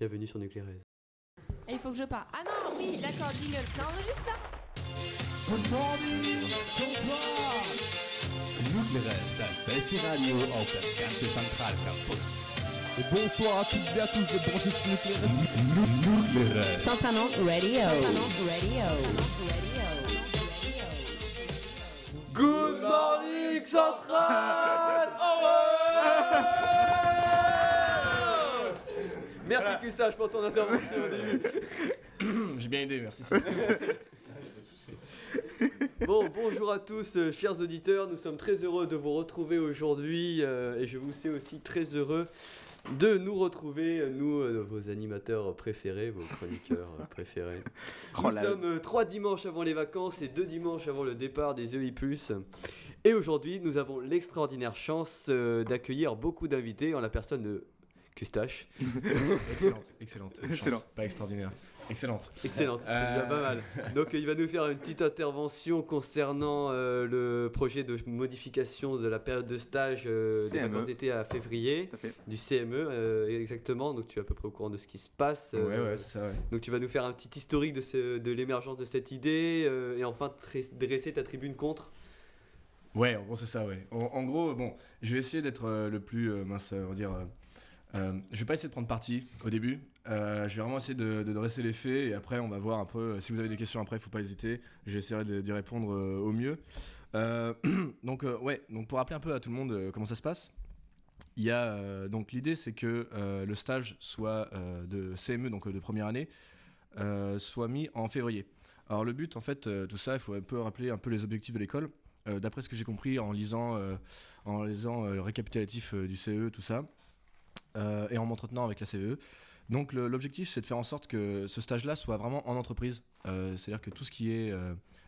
Bienvenue sur Nuclérez. Et il faut que je parle. Ah non, oui, d'accord, jingle. Ça enregistre là? Guten Morgen, Sonntag! Nuclérez, das beste Radio auf das ganze Zentralcampus. Et bonsoir à toutes et à tous de brancher sur Nuclérez. Nuclérez. Centranon Radio. Good morning Central. Merci Custache pour ton intervention au début. J'ai bien aidé, merci. Bon, bonjour à tous, chers auditeurs. Nous sommes très heureux de vous retrouver aujourd'hui et je vous sais aussi très heureux de nous retrouver, nous, vos animateurs préférés, vos chroniqueurs préférés. Nous sommes 3 dimanches avant les vacances et 2 dimanches avant le départ des EI+. Et aujourd'hui, nous avons l'extraordinaire chance d'accueillir beaucoup d'invités en la personne de Custache. Excellente. Chance. Pas extraordinaire. Excellente, c'est bien pas mal. Donc il va nous faire une petite intervention concernant le projet de modification de la période de stage des vacances d'été à février, du CME exactement. Donc tu es à peu près au courant de ce qui se passe. Ouais, c'est ça, ouais. Donc tu vas nous faire un petit historique de l'émergence de cette idée et enfin dresser ta tribune contre. Ouais, en gros c'est ça, ouais. En gros, bon, je vais essayer d'être le plus mince, on va dire... je vais pas essayer de prendre parti au début. Je vais vraiment essayer de dresser les faits et après on va voir un peu. Si vous avez des questions après, il faut pas hésiter. J'essaierai d'y répondre au mieux. Donc pour rappeler un peu à tout le monde comment ça se passe. Il y a donc l'idée c'est que le stage soit de CME donc de première année soit mis en février. Alors le but en fait tout ça, il faut un peu rappeler un peu les objectifs de l'école. D'après ce que j'ai compris en lisant le récapitulatif du CE tout ça. Et en m'entretenant avec la CVE. Donc l'objectif c'est de faire en sorte que ce stage-là soit vraiment en entreprise. C'est-à-dire que tout ce qui est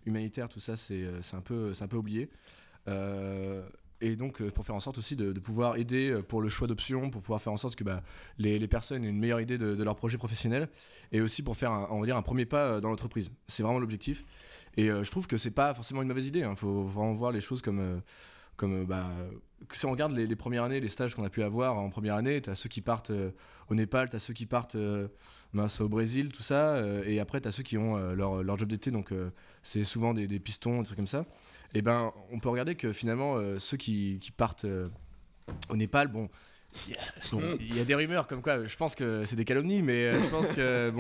humanitaire, tout ça c'est un peu oublié. Et donc pour faire en sorte aussi de pouvoir aider pour le choix d'options, pour pouvoir faire en sorte que les personnes aient une meilleure idée de leur projet professionnel et aussi pour faire un premier pas dans l'entreprise. C'est vraiment l'objectif. Et je trouve que c'est pas forcément une mauvaise idée. Faut vraiment voir les choses comme si on regarde les premières années, les stages qu'on a pu avoir en première année, t'as ceux qui partent au Népal, t'as ceux qui partent au Brésil, tout ça, et après t'as ceux qui ont leur job d'été, donc c'est souvent des pistons, des trucs comme ça. Et on peut regarder que finalement ceux qui partent au Népal, il y a des rumeurs comme quoi, je pense que c'est des calomnies, mais je pense que tout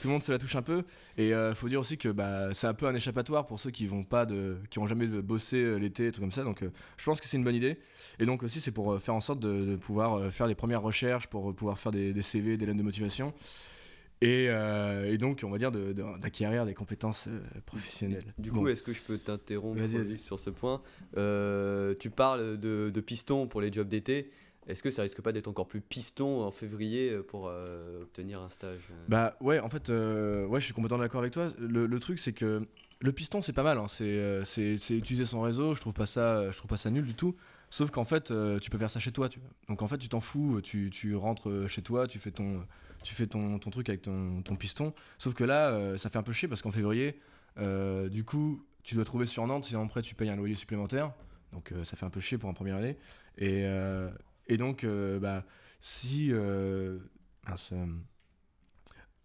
le monde se la touche un peu. Et faut dire aussi que c'est un peu un échappatoire pour ceux qui ont jamais bossé l'été, tout comme ça. Donc je pense que c'est une bonne idée. Et donc aussi c'est pour faire en sorte de pouvoir faire les premières recherches, pour pouvoir faire des CV, des lettres de motivation. Et donc on va dire d'acquérir des compétences professionnelles. Du coup, est-ce que je peux t'interrompre Vas-y. sur ce point? Tu parles de pistons pour les jobs d'été. Est-ce que ça risque pas d'être encore plus piston en février pour obtenir un stage? Ouais, en fait, je suis complètement d'accord avec toi. Le truc, c'est que le piston, c'est pas mal. C'est utiliser son réseau. Je trouve pas ça nul du tout. Sauf qu'en fait, tu peux faire ça chez toi. Donc en fait, tu t'en fous. Tu rentres chez toi, tu fais ton truc avec ton piston. Sauf que là, ça fait un peu chier parce qu'en février, du coup, tu dois trouver sur Nantes. Sinon après, tu payes un loyer supplémentaire. Donc ça fait un peu chier pour une première année. Et donc,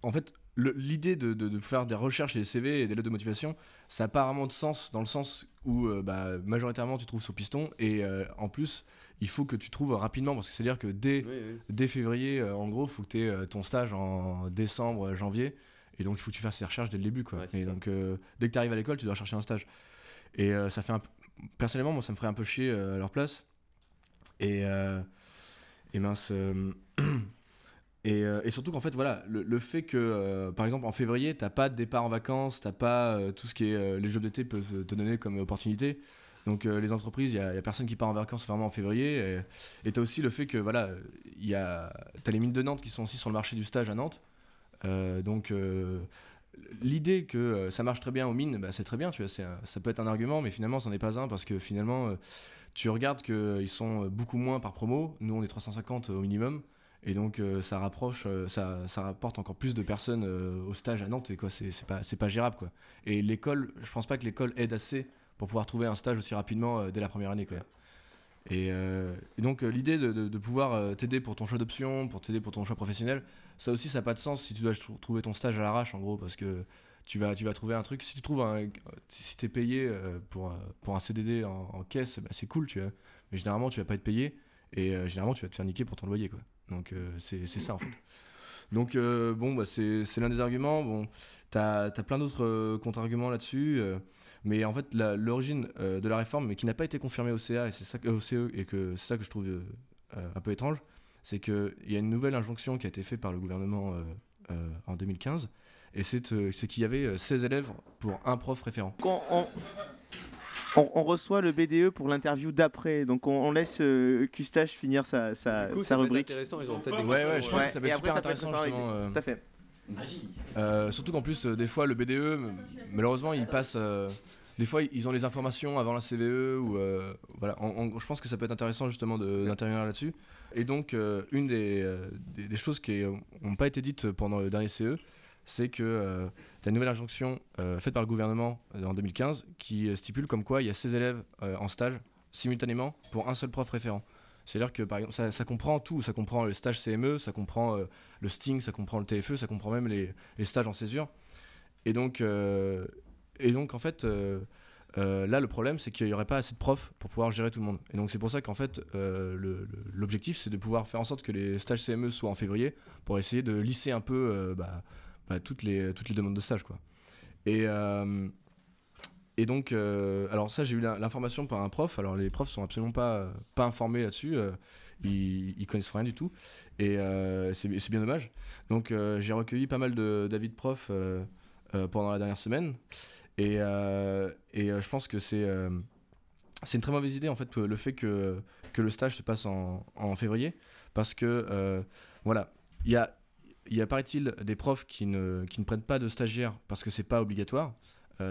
en fait, l'idée de faire des recherches et des CV et des lettres de motivation, ça n'a pas vraiment de sens, dans le sens où majoritairement tu trouves sur piston et en plus, il faut que tu trouves rapidement, parce que c'est-à-dire que dès février, en gros, il faut que tu aies ton stage en décembre, janvier, et donc il faut que tu fasses ces recherches dès le début, quoi. Ouais, et donc, dès que tu arrives à l'école, tu dois chercher un stage. Et ça fait personnellement, moi, ça me ferait un peu chier à leur place. Et surtout qu'en fait voilà le fait que par exemple en février t'as pas de départ en vacances, t'as pas tout ce qui est les jobs d'été peuvent te donner comme opportunité, donc les entreprises, il y a personne qui part en vacances vraiment en février, et t'as aussi le fait que voilà t'as les mines de Nantes qui sont aussi sur le marché du stage à Nantes, donc l'idée que ça marche très bien aux mines, c'est très bien, tu vois, ça peut être un argument, mais finalement c'en est pas un, parce que finalement tu regardes qu'ils sont beaucoup moins par promo. Nous, on est 350 au minimum. Et donc, ça rapporte encore plus de personnes au stage à Nantes. Et quoi, c'est pas gérable, quoi. Et l'école, je pense pas que l'école aide assez pour pouvoir trouver un stage aussi rapidement dès la première année, quoi. Et donc l'idée de pouvoir t'aider pour ton choix d'option, pour t'aider pour ton choix professionnel, ça aussi ça n'a pas de sens si tu dois trouver ton stage à l'arrache en gros, parce que tu vas trouver un truc, si t'es payé pour un CDD en caisse, bah, c'est cool tu vois, mais généralement tu vas pas être payé, et généralement tu vas te faire niquer pour ton loyer quoi. Donc c'est ça en fait. Donc bon bah c'est l'un des arguments. Bon, t'as plein d'autres contre-arguments là-dessus, mais en fait l'origine de la réforme, mais qui n'a pas été confirmée au CA et c'est ça au CE, et que c'est ça que je trouve un peu étrange, c'est qu'il y a une nouvelle injonction qui a été faite par le gouvernement en 2015, et c'est qu'il y avait 16 élèves pour un prof référent. Quand on reçoit le BDE pour l'interview d'après, donc on laisse Custache finir sa Du coup, ça peut être rubrique. intéressant, ils ont peut-être des Ouais, questions, je pense que ça peut et être après, super ça peut être intéressant pareil. justement. Tout à fait. Surtout qu'en plus, des fois, le BDE, malheureusement, il passe. Des fois, ils ont les informations avant la CVE, ou voilà. Je pense que ça peut être intéressant justement d'intervenir là-dessus. Et donc, une des choses qui n'ont pas été dites pendant le dernier CE, c'est que tu as une nouvelle injonction faite par le gouvernement en 2015 qui stipule comme quoi il y a 16 élèves en stage simultanément pour un seul prof référent. C'est-à-dire que par exemple, ça comprend tout, ça comprend le stage CME, ça comprend le STING, ça comprend le TFE, ça comprend même les stages en césure. Et donc en fait, là le problème c'est qu'il n'y aurait pas assez de profs pour pouvoir gérer tout le monde. Et donc c'est pour ça qu'en fait l'objectif c'est de pouvoir faire en sorte que les stages CME soient en février pour essayer de lisser un peu toutes les demandes de stage quoi. Et donc, alors ça, j'ai eu l'information par un prof. Alors les profs sont absolument pas informés là-dessus. Ils connaissent rien du tout. Et c'est bien dommage. Donc j'ai recueilli pas mal d'avis de profs pendant la dernière semaine. Et je pense que c'est une très mauvaise idée en fait, le fait que le stage se passe en février. Parce que voilà, il y a paraît-il des profs qui ne prennent pas de stagiaires parce que c'est pas obligatoire.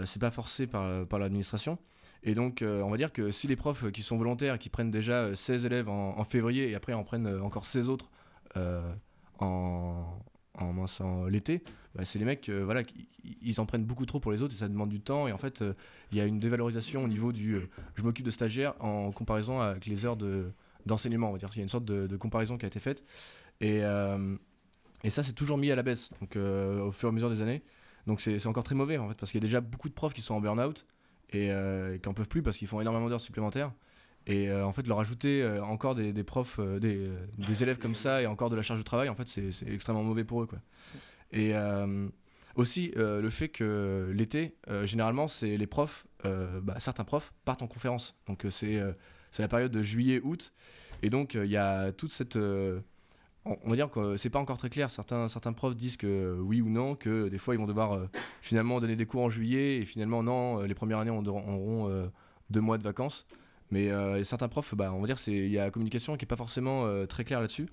C'est pas forcé par l'administration, et donc on va dire que si les profs qui sont volontaires, qui prennent déjà 16 élèves en février et après en prennent encore 16 autres en l'été, bah, c'est les mecs voilà, ils en prennent beaucoup trop pour les autres et ça demande du temps, et en fait il y a une dévalorisation au niveau du je m'occupe de stagiaires en comparaison avec les heures d'enseignement, on va dire qu'il y a une sorte de comparaison qui a été faite, et ça c'est toujours mis à la baisse donc, au fur et à mesure des années. Donc c'est encore très mauvais en fait, parce qu'il y a déjà beaucoup de profs qui sont en burn-out et qui n'en peuvent plus parce qu'ils font énormément d'heures supplémentaires. Et en fait leur ajouter encore des profs, des élèves comme ça, et encore de la charge de travail, en fait c'est extrêmement mauvais pour eux quoi. Et aussi le fait que l'été, généralement c'est les profs, certains profs partent en conférence. Donc c'est la période de juillet-août, et donc il y a toute cette... on va dire que c'est pas encore très clair. Certains profs disent que oui ou non, que des fois ils vont devoir finalement donner des cours en juillet, et finalement non, les premières années auront 2 mois de vacances. Mais certains profs, on va dire il y a la communication qui est pas forcément très claire là-dessus.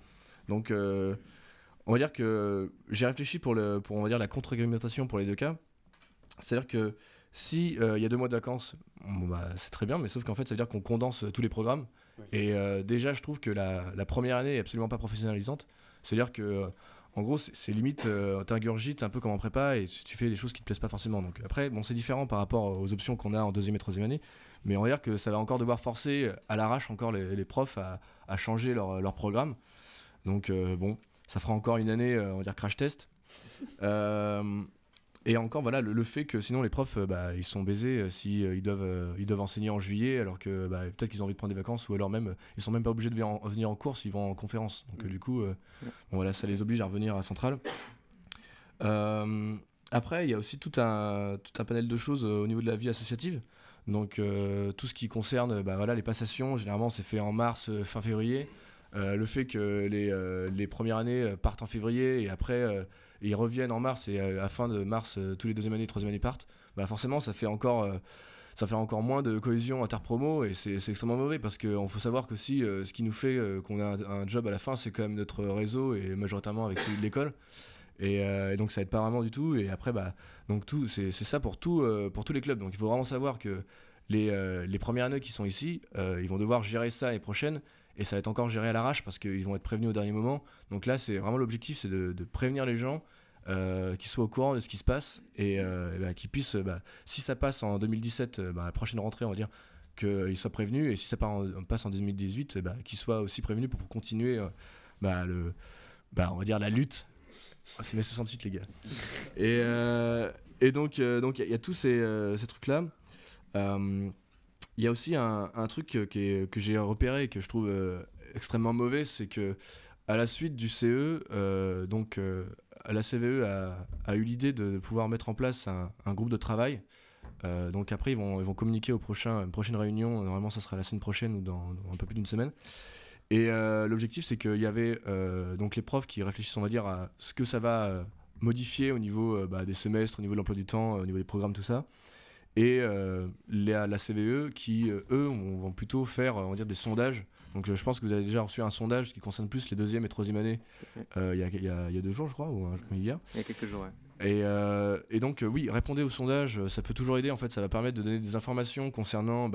Donc on va dire que j'ai réfléchi pour on va dire la contre-argumentation pour les deux cas. C'est-à-dire que si il y a 2 mois de vacances, c'est très bien, mais sauf qu'en fait ça veut dire qu'on condense tous les programmes. Et déjà, je trouve que la première année est absolument pas professionnalisante. C'est-à-dire que, en gros, c'est limite, t'ingurgites un peu comme en prépa et tu fais des choses qui te plaisent pas forcément. Donc après, bon, c'est différent par rapport aux options qu'on a en 2e et 3e année, mais on va dire que ça va encore devoir forcer à l'arrache encore les profs à changer leur programme. Donc bon, ça fera encore une année, on va dire crash test. Et encore voilà le fait que sinon les profs ils sont baisés si ils doivent enseigner en juillet, alors que peut-être qu'ils ont envie de prendre des vacances, ou alors même ils sont même pas obligés de venir en cours s'ils vont en conférence. Donc du coup bon, voilà, ça les oblige à revenir à Centrale. Après il y a aussi tout un panel de choses au niveau de la vie associative. Donc tout ce qui concerne voilà, les passations, généralement c'est fait en mars, fin février. Le fait que les premières années partent en février et après ils reviennent en mars, et à fin de mars tous les 2e années et 3e années partent, forcément ça fait encore moins de cohésion interpromo, et c'est extrêmement mauvais, parce qu'il faut savoir que si ce qui nous fait qu'on a un job à la fin, c'est quand même notre réseau, et majoritairement avec celui de l'école, et donc ça aide pas vraiment du tout. Et après donc tout c'est ça pour tous les clubs. Donc il faut vraiment savoir que les premières années qui sont ici, ils vont devoir gérer ça l'année prochaine, et ça va être encore géré à l'arrache parce qu'ils vont être prévenus au dernier moment. Donc là c'est vraiment l'objectif, c'est de prévenir les gens, qu'ils soient au courant de ce qui se passe, et qu'ils puissent, si ça passe en 2017, la prochaine rentrée on va dire, qu'ils soient prévenus, et si ça passe en 2018, qu'ils soient aussi prévenus pour continuer on va dire la lutte. Oh, c'est mes 68 les gars. Et donc il y a tous ces trucs-là. Il y a aussi un truc que j'ai repéré et que je trouve extrêmement mauvais, c'est que à la suite du CE, la CVE a eu l'idée de pouvoir mettre en place un groupe de travail. Donc après ils vont communiquer une prochaine réunion. Normalement ça sera la semaine prochaine ou dans un peu plus d'une semaine. Et l'objectif c'est qu'il y avait donc les profs qui réfléchissent, on va dire, à ce que ça va modifier au niveau des semestres, au niveau de l'emploi du temps, au niveau des programmes, tout ça. Et la CVE qui, eux, vont plutôt faire, on va dire, des sondages. Donc je pense que vous avez déjà reçu un sondage qui concerne plus les deuxième et troisième années il y a 2 jours, je crois, ou hier. Il y a quelques jours, ouais. Et donc, oui, répondez au sondage, ça peut toujours aider. En fait, ça va permettre de donner des informations concernant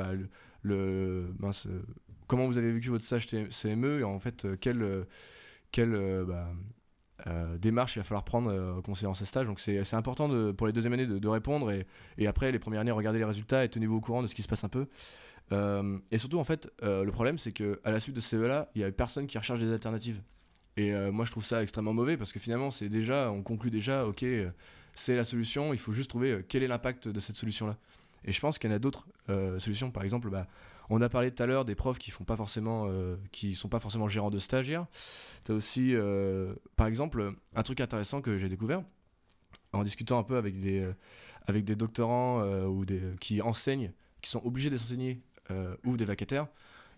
comment vous avez vécu votre stage CME et en fait, quelle démarche il va falloir prendre concernant ces stages. Donc c'est important pour les deuxièmes années de répondre et après les premières années regardez les résultats et tenez-vous au courant de ce qui se passe un peu. Et surtout en fait le problème c'est qu'à la suite de ce CE-là il n'y a personne qui recherche des alternatives. Et moi je trouve ça extrêmement mauvais parce que finalement on conclut déjà ok c'est la solution, il faut juste trouver quel est l'impact de cette solution-là. Et je pense qu'il y en a d'autres solutions, par exemple on a parlé tout à l'heure des profs qui sont pas forcément gérants de stagiaires. T'as aussi, par exemple, un truc intéressant que j'ai découvert en discutant un peu avec des doctorants qui enseignent, qui sont obligés d'enseigner ou des vacataires.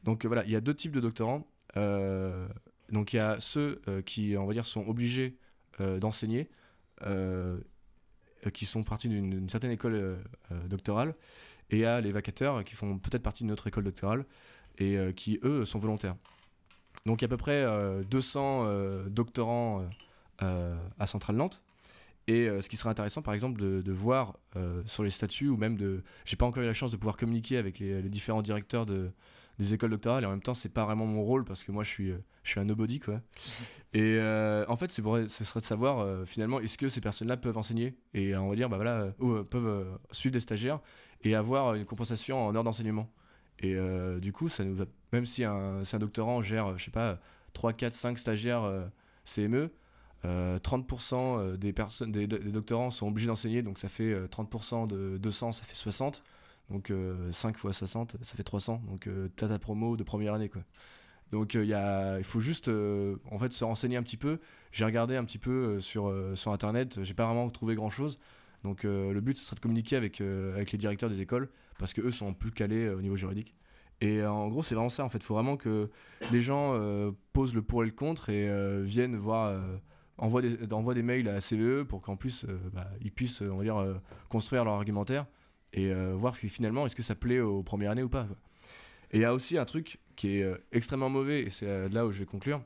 Donc voilà, il y a 2 types de doctorants. Donc il y a ceux qui, on va dire, sont obligés d'enseigner, qui sont partis d'une certaine école doctorale. Et il y a les vacataires qui font peut-être partie d'une autre école doctorale et qui, eux, sont volontaires. Donc il y a à peu près 200 doctorants à Centrale Nantes. Et ce qui serait intéressant, par exemple, de voir sur les statuts ou même j'ai pas encore eu la chance de pouvoir communiquer avec les différents directeurs des écoles doctorales. Et en même temps, c'est pas vraiment mon rôle parce que moi, je suis un nobody, quoi. Et en fait, ce serait de savoir finalement, est-ce que ces personnes-là peuvent enseigner et on va dire, ou peuvent suivre des stagiaires et avoir une compensation en heures d'enseignement. Et du coup, ça nous va, même si un doctorant gère, je sais pas, 3, 4, 5 stagiaires CME, 30% des doctorants sont obligés d'enseigner, donc ça fait 30% de 200, ça fait 60. Donc 5 fois 60, ça fait 300. Donc t'as ta promo de première année, quoi. Donc il faut juste en fait se renseigner un petit peu. J'ai regardé un petit peu sur internet, j'ai pas vraiment trouvé grand chose. Donc le but ce serait de communiquer avec les directeurs des écoles parce que eux sont plus calés au niveau juridique. Et en gros c'est vraiment ça en fait. Il faut vraiment que les gens posent le pour et le contre et viennent voir, envoient des mails à la CVE pour qu'en plus ils puissent on va dire construire leur argumentaire et voir finalement est-ce que ça plaît aux premières années ou pas, quoi. Et il y a aussi un truc qui est extrêmement mauvais, et c'est là où je vais conclure,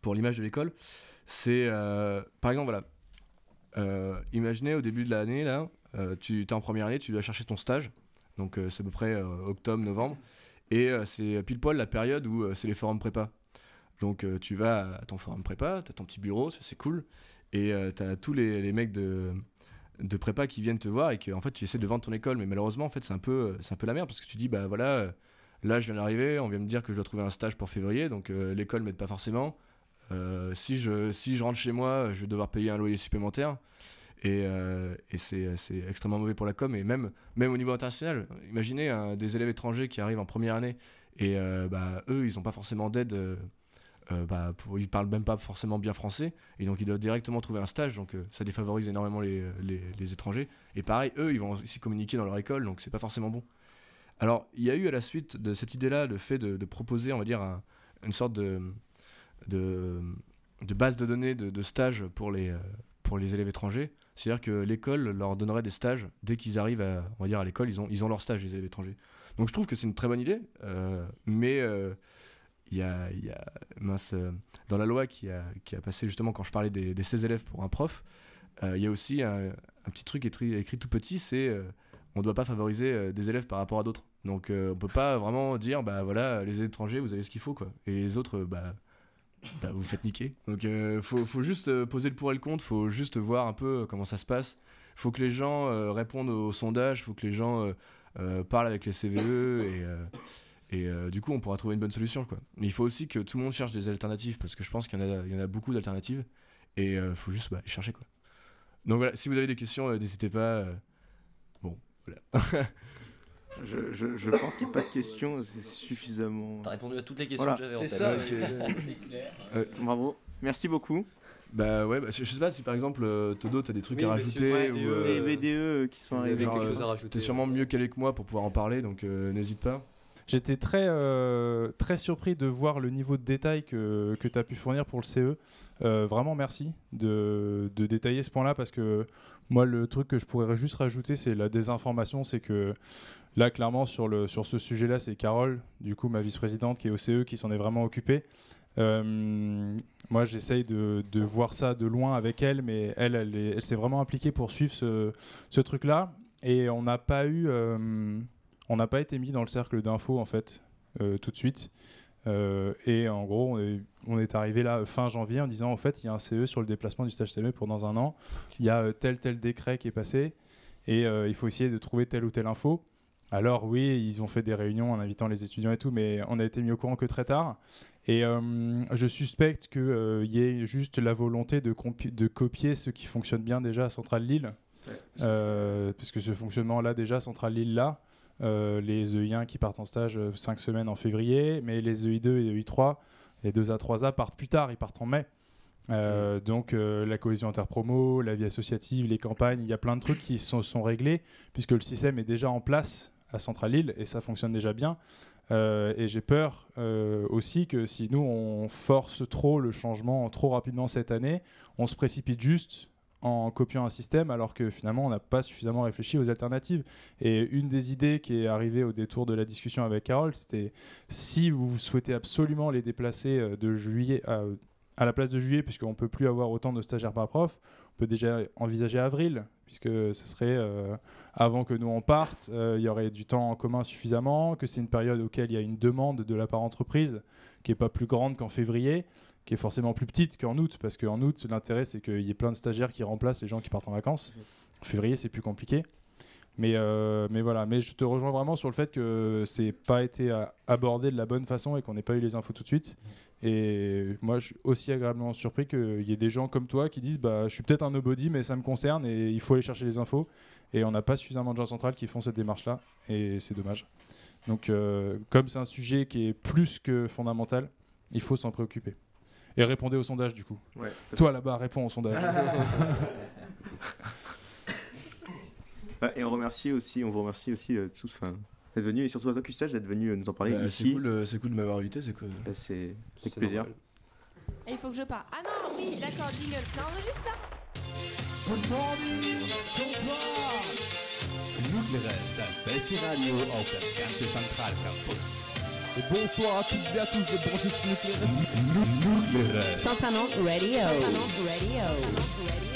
pour l'image de l'école, c'est par exemple, voilà, imaginez au début de l'année, là, tu es en première année, tu dois chercher ton stage, donc c'est à peu près octobre, novembre, et c'est pile poil la période où c'est les forums prépa. Donc tu vas à ton forum prépa, tu as ton petit bureau, c'est cool, et tu as tous les mecs de prépa qui viennent te voir et que en fait tu essaies de vendre ton école, mais malheureusement en fait c'est un peu la merde parce que tu dis bah voilà, là je viens d'arriver, on vient me dire que je dois trouver un stage pour février, donc l'école m'aide pas forcément, si je rentre chez moi je vais devoir payer un loyer supplémentaire et c'est extrêmement mauvais pour la com. Et même au niveau international, imaginez des élèves étrangers qui arrivent en première année et eux ils ont pas forcément d'aide, ils parlent même pas forcément bien français et donc ils doivent directement trouver un stage, donc ça défavorise énormément les étrangers. Et pareil, eux ils vont aussi communiquer dans leur école, donc c'est pas forcément bon. Alors il y a eu à la suite de cette idée là le fait de proposer, on va dire, une sorte de base de données de stages pour les élèves étrangers. C'est-à-dire que l'école leur donnerait des stages dès qu'ils arrivent à l'école, ils ont leur stage, les élèves étrangers. Donc je trouve que c'est une très bonne idée, mais il y a dans la loi qui a passé justement quand je parlais des 16 élèves pour un prof, il y a aussi un petit truc écrit tout petit, c'est on ne doit pas favoriser des élèves par rapport à d'autres. Donc on ne peut pas vraiment dire bah voilà, les étrangers vous avez ce qu'il faut, quoi, et les autres vous faites niquer. Donc faut juste poser le pour et le contre, faut juste voir un peu comment ça se passe. Faut que les gens répondent aux sondages, faut que les gens parle avec les CVE et du coup on pourra trouver une bonne solution, quoi. Mais il faut aussi que tout le monde cherche des alternatives parce que je pense qu'il y en a beaucoup d'alternatives et il faut juste les chercher, quoi. Donc voilà, si vous avez des questions, n'hésitez pas. Bon, voilà. Je pense qu'il n'y a pas de questions, c'est suffisamment. T'as répondu à toutes les questions Voilà, que j'avais en c'est tête. ça. Bravo, merci beaucoup. Bah ouais, je sais pas si par exemple Todo t'as des trucs à rajouter monsieur ou Les VDE qui sont vous avez arrivés. quelque chose à rajouter, t'es sûrement mieux calé que moi pour pouvoir en parler, donc n'hésite pas. J'étais très surpris de voir le niveau de détail que tu as pu fournir pour le CE. Vraiment merci de détailler ce point-là parce que moi le truc que je pourrais juste rajouter c'est la désinformation, c'est que là clairement sur ce sujet-là c'est Carole, du coup ma vice-présidente qui est au CE qui s'en est vraiment occupée. Moi j'essaye de voir ça de loin avec elle, mais elle s'est vraiment impliquée pour suivre ce truc-là et on n'a pas été mis dans le cercle d'infos en fait tout de suite. Et en gros, on est arrivé là fin janvier en disant en fait il y a un CE sur le déplacement du stage CME pour dans un an. Il y a tel décret qui est passé et il faut essayer de trouver telle ou telle info. Alors oui, ils ont fait des réunions en invitant les étudiants et tout, mais on a été mis au courant que très tard. Et je suspecte qu'il y ait juste la volonté de copier ce qui fonctionne bien déjà à Centrale Lille. Parce que ce fonctionnement-là déjà, Centrale Lille là, les EI1 qui partent en stage 5 semaines en février, mais les EI2 et EI3, les 2A, 3A partent plus tard, ils partent en mai. Donc la cohésion interpromo, la vie associative, les campagnes, il y a plein de trucs qui sont réglés puisque le système est déjà en place à Centrale Lille et ça fonctionne déjà bien. Et j'ai peur aussi que si nous on force trop le changement trop rapidement cette année, on se précipite juste en copiant un système alors que finalement on n'a pas suffisamment réfléchi aux alternatives. Et une des idées qui est arrivée au détour de la discussion avec Carole, c'était si vous souhaitez absolument les déplacer de juillet à la place de juillet, puisqu'on ne peut plus avoir autant de stagiaires par prof, on peut déjà envisager avril, puisque ce serait avant que nous on parte, il y aurait du temps en commun suffisamment, que c'est une période auquel il y a une demande de la part entreprise qui n'est pas plus grande qu'en février, qui est forcément plus petite qu'en août, parce qu'en août, l'intérêt, c'est qu'il y ait plein de stagiaires qui remplacent les gens qui partent en vacances. En février, c'est plus compliqué. Mais voilà, mais je te rejoins vraiment sur le fait que c'est pas été abordé de la bonne façon et qu'on n'ait pas eu les infos tout de suite. Et moi, je suis aussi agréablement surpris qu'il y ait des gens comme toi qui disent je suis peut-être un nobody, mais ça me concerne et il faut aller chercher les infos. Et on n'a pas suffisamment de gens centrales qui font cette démarche-là, et c'est dommage. Donc, comme c'est un sujet qui est plus que fondamental, il faut s'en préoccuper. Et répondez au sondage du coup. Ouais, toi là-bas, réponds au sondage. Et on vous remercie aussi tous d'être venus, et surtout à toi Custage d'être venu nous en parler ici. C'est cool de m'avoir invité, c'est cool. C'est avec plaisir. normal. Et il faut que je parle. Ah non, oui, d'accord, jingle. Ça enregistre là. Good morning, Sonntag! Nucleares, das beste Radio auf das ganze Zentralcampus. Et bonsoir à toutes et à tous de brancher sur Nucleares. Nucleares. Centralement Radio. Centralement Radio.